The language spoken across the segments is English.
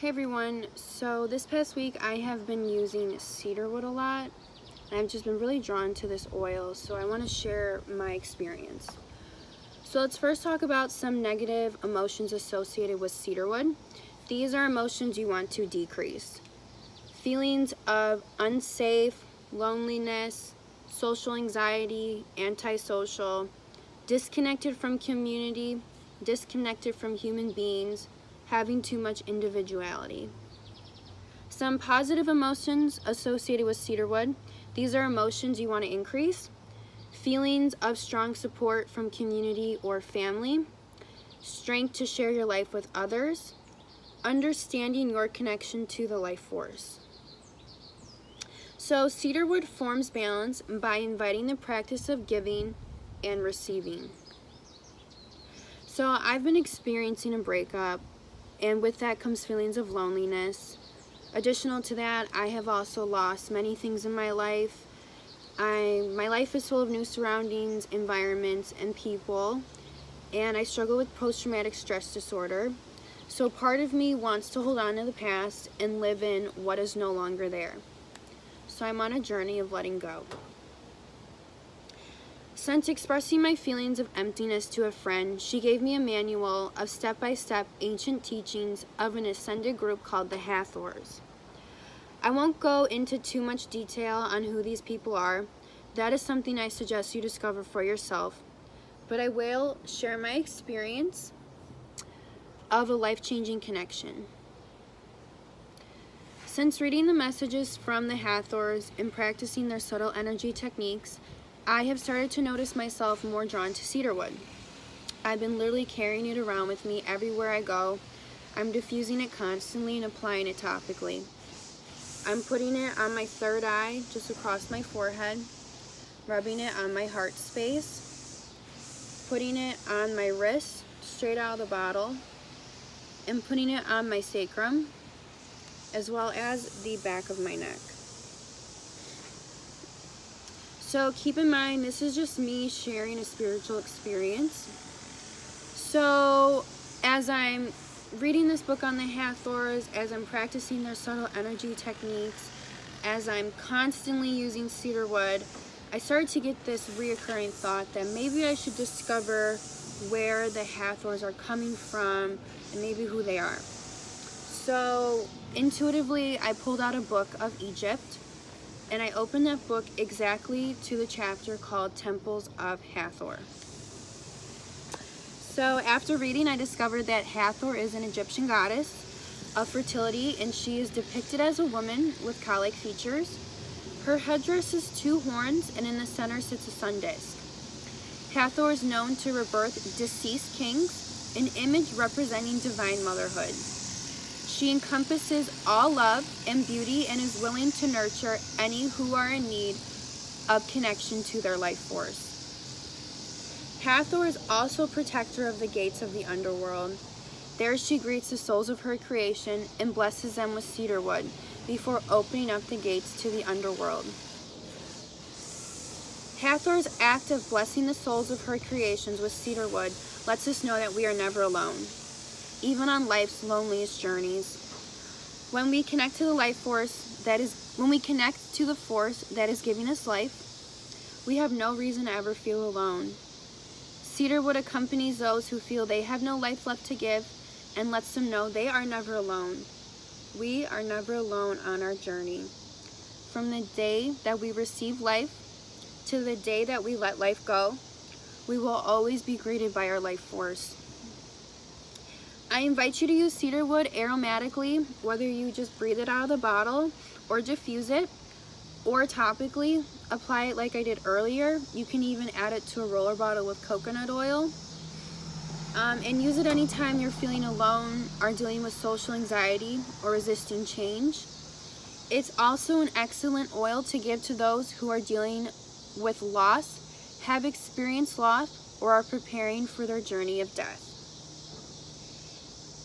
Hey everyone, so this past week I have been using cedar wood a lot. I've just been really drawn to this oil, so I want to share my experience. So let's first talk about some negative emotions associated with cedar wood. These are emotions you want to decrease. Feelings of unsafe, loneliness, social anxiety, antisocial, disconnected from community, disconnected from human beings, having too much individuality. Some positive emotions associated with cedarwood. These are emotions you want to increase. Feelings of strong support from community or family. Strength to share your life with others. Understanding your connection to the life force. So cedarwood forms balance by inviting the practice of giving and receiving. So I've been experiencing a breakup, and with that comes feelings of loneliness. Additional to that, I have also lost many things in my life. My life is full of new surroundings, environments, and people, and I struggle with post-traumatic stress disorder. So part of me wants to hold on to the past and live in what is no longer there. So I'm on a journey of letting go. Since expressing my feelings of emptiness to a friend, she gave me a manual of step-by-step ancient teachings of an ascended group called the Hathors. I won't go into too much detail on who these people are. That is something I suggest you discover for yourself. But I will share my experience of a life-changing connection. Since reading the messages from the Hathors and practicing their subtle energy techniques, I have started to notice myself more drawn to cedarwood. I've been literally carrying it around with me everywhere I go. I'm diffusing it constantly and applying it topically. I'm putting it on my third eye, just across my forehead, rubbing it on my heart space, putting it on my wrist, straight out of the bottle, and putting it on my sacrum, as well as the back of my neck. So keep in mind, this is just me sharing a spiritual experience. So as I'm reading this book on the Hathors, as I'm practicing their subtle energy techniques, as I'm constantly using cedarwood, I started to get this reoccurring thought that maybe I should discover where the Hathors are coming from and maybe who they are. So intuitively, I pulled out a book of Egypt, and I opened that book exactly to the chapter called Temples of Hathor. So after reading, I discovered that Hathor is an Egyptian goddess of fertility, and she is depicted as a woman with cow-like features. Her headdress is two horns, and in the center sits a sun disk. Hathor is known to rebirth deceased kings, an image representing divine motherhood. She encompasses all love and beauty and is willing to nurture any who are in need of connection to their life force. Hathor is also protector of the gates of the underworld. There she greets the souls of her creation and blesses them with cedarwood before opening up the gates to the underworld. Hathor's act of blessing the souls of her creations with cedarwood lets us know that we are never alone, even on life's loneliest journeys. When we connect to the life force when we connect to the force that is giving us life, we have no reason to ever feel alone. Cedarwood accompanies those who feel they have no life left to give and lets them know they are never alone. We are never alone on our journey. From the day that we receive life to the day that we let life go, we will always be greeted by our life force. I invite you to use cedarwood aromatically, whether you just breathe it out of the bottle or diffuse it, or topically apply it like I did earlier. You can even add it to a roller bottle with coconut oil, and use it anytime you're feeling alone, are dealing with social anxiety, or resisting change. It's also an excellent oil to give to those who are dealing with loss, have experienced loss, or are preparing for their journey of death.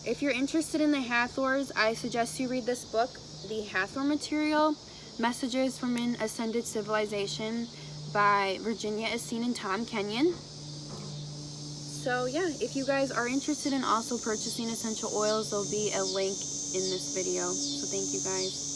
If you're interested in the Hathors, I suggest you read this book, The Hathor Material, Messages from an Ascended Civilization by Virginia Essene and Tom Kenyon. So yeah, if you guys are interested in also purchasing essential oils, there'll be a link in this video. So thank you guys.